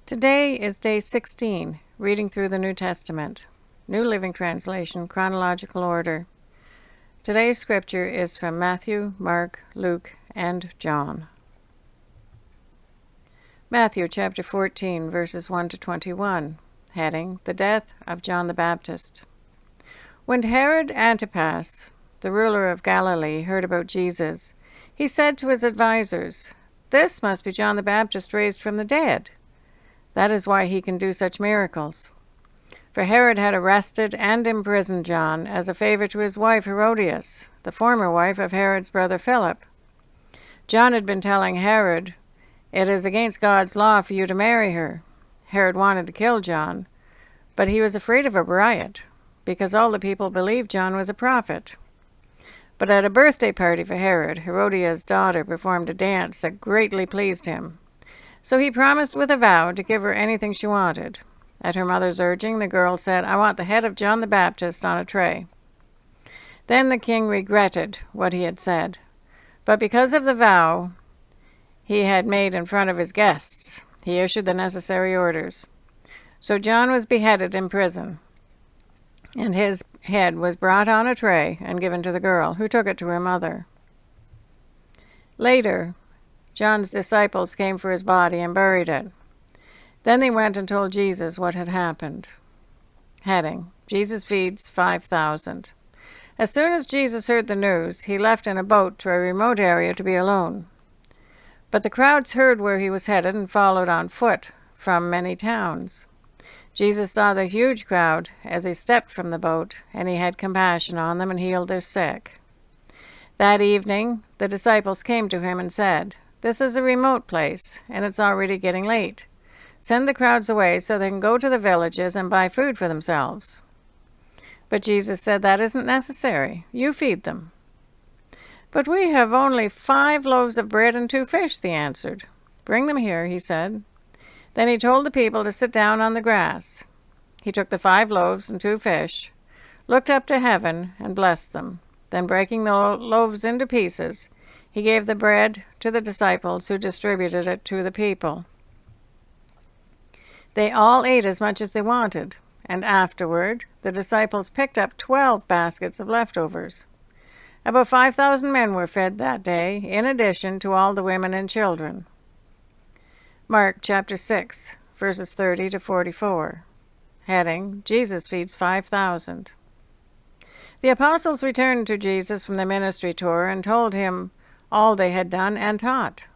Today is day 16, reading through the New Testament. New Living Translation, chronological order. Today's scripture is from Matthew, Mark, Luke, and John. Matthew chapter 14, verses 1 to 21. Heading, The Death of John the Baptist. When Herod Antipas, the ruler of Galilee, heard about Jesus, he said to his advisers, "This must be John the Baptist raised from the dead. That is why he can do such miracles." For Herod had arrested and imprisoned John as a favor to his wife Herodias, the former wife of Herod's brother Philip. John had been telling Herod, "It is against God's law for you to marry her." Herod wanted to kill John, but he was afraid of a riot, because all the people believed John was a prophet. But at a birthday party for Herod, Herodias' daughter performed a dance that greatly pleased him. So he promised with a vow to give her anything she wanted. At her mother's urging, the girl said, "I want the head of John the Baptist on a tray." Then the king regretted what he had said, but because of the vow he had made in front of his guests, he issued the necessary orders. So John was beheaded in prison, and his head was brought on a tray and given to the girl, who took it to her mother. Later, John's disciples came for his body and buried it. Then they went and told Jesus what had happened. Heading, Jesus feeds 5,000. As soon as Jesus heard the news, he left in a boat to a remote area to be alone. But the crowds heard where he was headed and followed on foot from many towns. Jesus saw the huge crowd as he stepped from the boat, and he had compassion on them and healed their sick. That evening, the disciples came to him and said, "This is a remote place, and it's already getting late. Send the crowds away so they can go to the villages and buy food for themselves." But Jesus said, "That isn't necessary. You feed them." "But we have only 5 loaves of bread and 2 fish, they answered. "Bring them here," he said. Then he told the people to sit down on the grass. He took the 5 loaves and 2 fish, looked up to heaven, and blessed them. Then breaking the loaves into pieces, he gave the bread to the disciples, who distributed it to the people. They all ate as much as they wanted, and afterward the disciples picked up 12 baskets of leftovers. About 5,000 men were fed that day, in addition to all the women and children. Mark chapter 6, verses 30 to 44. Heading, Jesus feeds 5,000. The apostles returned to Jesus from the ministry tour and told him all they had done and taught.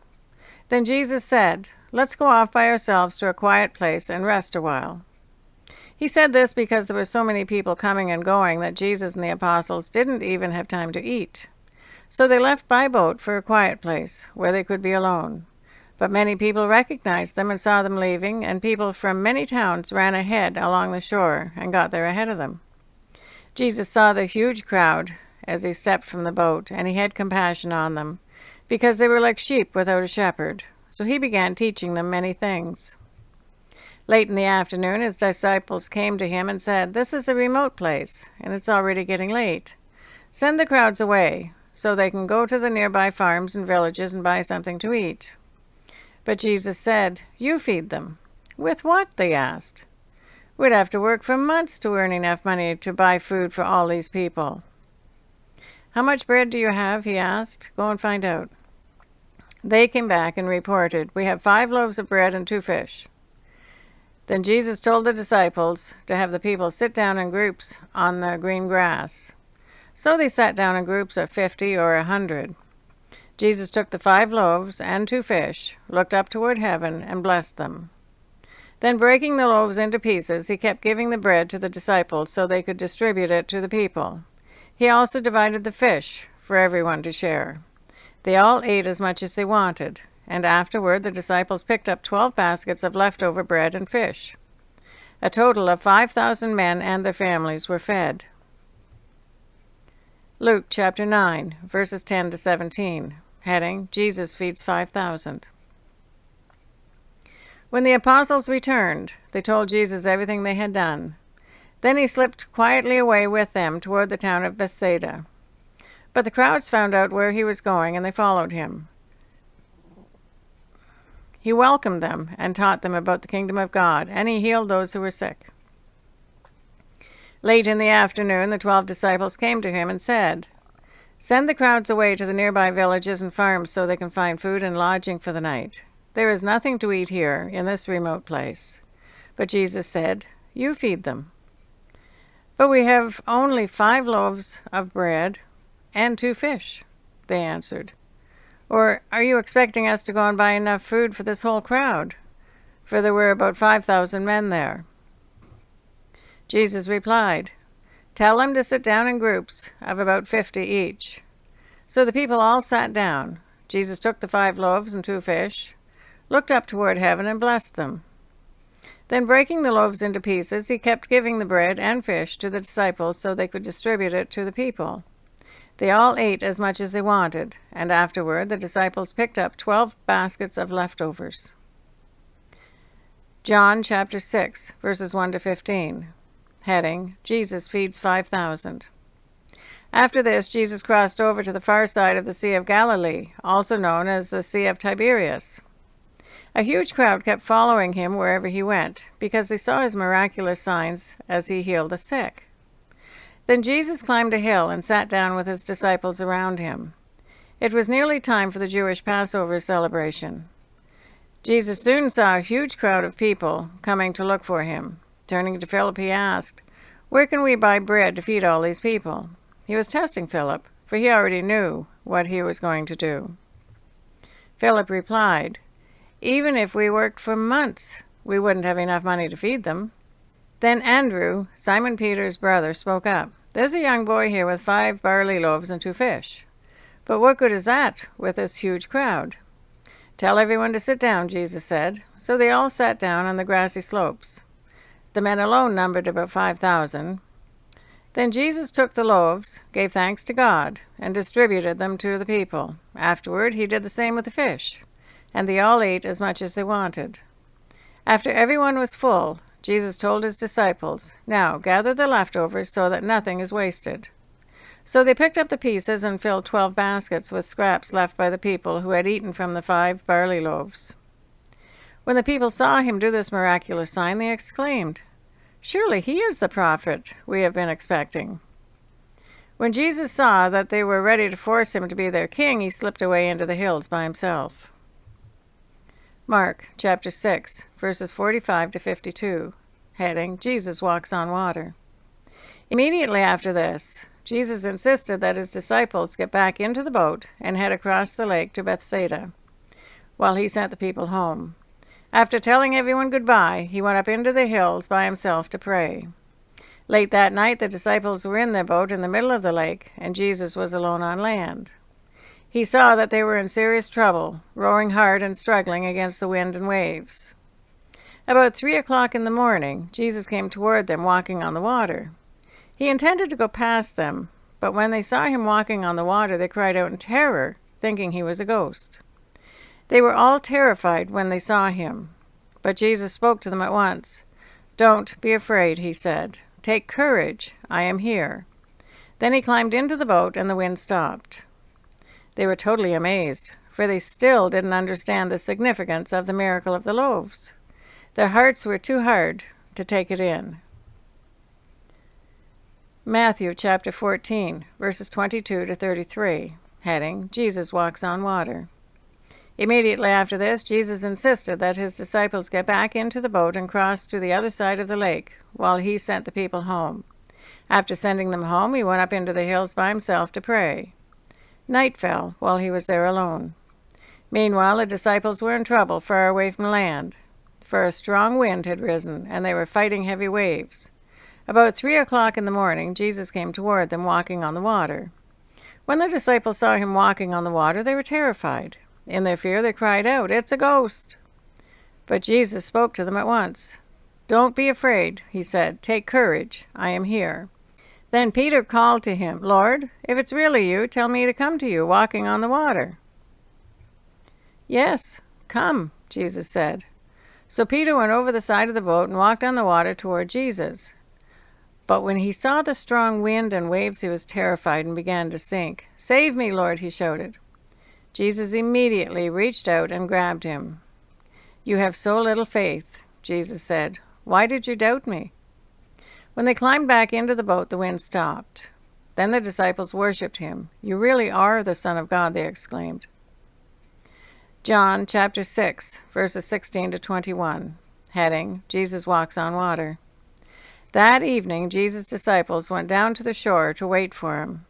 Then Jesus said, "Let's go off by ourselves to a quiet place and rest a while." He said this because there were so many people coming and going that Jesus and the apostles didn't even have time to eat. So they left by boat for a quiet place where they could be alone. But many people recognized them and saw them leaving, and people from many towns ran ahead along the shore and got there ahead of them. Jesus saw the huge crowd as he stepped from the boat, and he had compassion on them, because they were like sheep without a shepherd. So he began teaching them many things. Late in the afternoon, his disciples came to him and said, "This is a remote place, and it's already getting late. Send the crowds away, so they can go to the nearby farms and villages and buy something to eat." But Jesus said, "You feed them." "With what?" they asked. "We'd have to work for months to earn enough money to buy food for all these people." "How much bread do you have?" he asked. "Go and find out." They came back and reported, "We have 5 loaves of bread and 2 fish. Then Jesus told the disciples to have the people sit down in groups on the green grass. So they sat down in groups of 50 or 100. Jesus took the 5 loaves and 2 fish, looked up toward heaven, and blessed them. Then breaking the loaves into pieces, he kept giving the bread to the disciples so they could distribute it to the people. He also divided the fish for everyone to share. They all ate as much as they wanted, and afterward the disciples picked up 12 baskets of leftover bread and fish. A total of 5,000 men and their families were fed. Luke chapter 9, verses 10 to 17. Heading, Jesus feeds 5,000. When the apostles returned, they told Jesus everything they had done. Then he slipped quietly away with them toward the town of Bethsaida. But the crowds found out where he was going, and they followed him. He welcomed them and taught them about the kingdom of God, and he healed those who were sick. Late in the afternoon, the 12 disciples came to him and said, "Send the crowds away to the nearby villages and farms so they can find food and lodging for the night. There is nothing to eat here in this remote place." But Jesus said, "You feed them." "But we have only 5 loaves of bread and 2 fish," they answered. "Or are you expecting us to go and buy enough food for this whole crowd?" For there were about 5,000 men there. Jesus replied, "Tell them to sit down in groups of about 50 each." So the people all sat down. Jesus took the 5 loaves and 2 fish, looked up toward heaven, and blessed them. Then breaking the loaves into pieces, he kept giving the bread and fish to the disciples so they could distribute it to the people. They all ate as much as they wanted, and afterward the disciples picked up 12 baskets of leftovers. John chapter 6, verses 1 to 15. Heading, Jesus feeds 5,000. After this, Jesus crossed over to the far side of the Sea of Galilee, also known as the Sea of Tiberias. A huge crowd kept following him wherever he went, because they saw his miraculous signs as he healed the sick. Then Jesus climbed a hill and sat down with his disciples around him. It was nearly time for the Jewish Passover celebration. Jesus soon saw a huge crowd of people coming to look for him. Turning to Philip, he asked, "Where can we buy bread to feed all these people?" He was testing Philip, for he already knew what he was going to do. Philip replied, "Even if we worked for months, we wouldn't have enough money to feed them." Then Andrew, Simon Peter's brother, spoke up. "There's a young boy here with 5 barley loaves and 2 fish. But what good is that with this huge crowd?" "Tell everyone to sit down," Jesus said. So they all sat down on the grassy slopes. The men alone numbered about 5,000. Then Jesus took the loaves, gave thanks to God, and distributed them to the people. Afterward, he did the same with the fish, and they all ate as much as they wanted. After everyone was full, Jesus told his disciples, "Now gather the leftovers so that nothing is wasted." So they picked up the pieces and filled 12 baskets with scraps left by the people who had eaten from the 5 barley loaves. When the people saw him do this miraculous sign, they exclaimed, "Surely he is the prophet we have been expecting." When Jesus saw that they were ready to force him to be their king, he slipped away into the hills by himself. Mark chapter 6, verses 45 to 52. Heading, Jesus walks on water. Immediately after this, Jesus insisted that his disciples get back into the boat and head across the lake to Bethsaida, while he sent the people home. After telling everyone goodbye, he went up into the hills by himself to pray. Late that night, the disciples were in their boat in the middle of the lake, and Jesus was alone on land. He saw that they were in serious trouble, rowing hard and struggling against the wind and waves. About 3 o'clock in the morning, Jesus came toward them walking on the water. He intended to go past them, but when they saw him walking on the water, they cried out in terror, thinking he was a ghost. They were all terrified when they saw him, but Jesus spoke to them at once. "Don't be afraid," he said. "Take courage, I am here." Then he climbed into the boat and the wind stopped. They were totally amazed, for they still didn't understand the significance of the miracle of the loaves. Their hearts were too hard to take it in. Matthew chapter 14, verses 22 to 33. Heading, Jesus walks on water. Immediately after this, Jesus insisted that his disciples get back into the boat and cross to the other side of the lake, while he sent the people home. After sending them home, he went up into the hills by himself to pray. Night fell while he was there alone. Meanwhile, the disciples were in trouble far away from land, for a strong wind had risen, and they were fighting heavy waves. About 3 o'clock in the morning, Jesus came toward them walking on the water. When the disciples saw him walking on the water, they were terrified. In their fear, they cried out, "It's a ghost!" But Jesus spoke to them at once. "Don't be afraid," he said. "Take courage. I am here." Then Peter called to him, "Lord, if it's really you, tell me to come to you walking on the water." "Yes, come," Jesus said. So Peter went over the side of the boat and walked on the water toward Jesus. But when he saw the strong wind and waves, he was terrified and began to sink. "Save me, Lord," he shouted. Jesus immediately reached out and grabbed him. "You have so little faith," Jesus said. "Why did you doubt me?" When they climbed back into the boat, the wind stopped. Then the disciples worshipped him. "You really are the Son of God," they exclaimed. John chapter 6, verses 16 to 21. Heading, Jesus walks on water. That evening, Jesus' disciples went down to the shore to wait for him.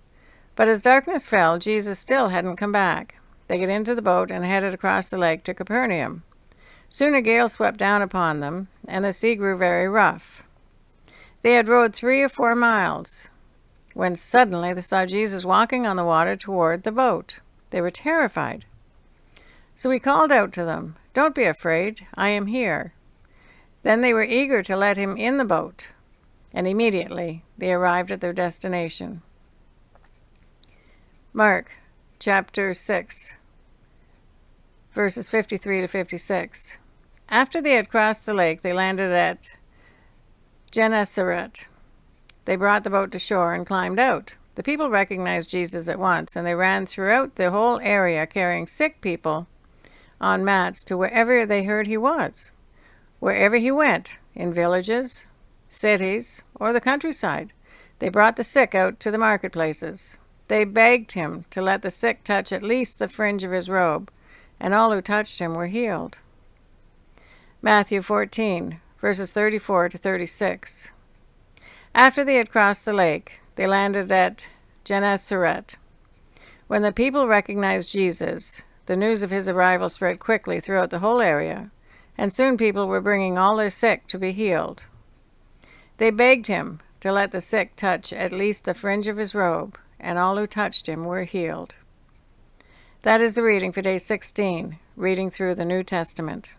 But as darkness fell, Jesus still hadn't come back. They got into the boat and headed across the lake to Capernaum. Soon a gale swept down upon them, and the sea grew very rough. They had rowed 3 or 4 miles, when suddenly they saw Jesus walking on the water toward the boat. They were terrified. So he called out to them, "Don't be afraid, I am here." Then they were eager to let him in the boat, and immediately they arrived at their destination. Mark chapter 6, verses 53 to 56. After they had crossed the lake, they landed at Gennesaret. They brought the boat to shore and climbed out. The people recognized Jesus at once, and they ran throughout the whole area carrying sick people on mats to wherever they heard he was. Wherever he went, in villages, cities, or the countryside, they brought the sick out to the marketplaces. They begged him to let the sick touch at least the fringe of his robe, and all who touched him were healed. Matthew 14, verses 34 to 36. After they had crossed the lake, they landed at Gennesaret. When the people recognized Jesus, the news of his arrival spread quickly throughout the whole area, and soon people were bringing all their sick to be healed. They begged him to let the sick touch at least the fringe of his robe, and all who touched him were healed. That is the reading for day 16, reading through the New Testament.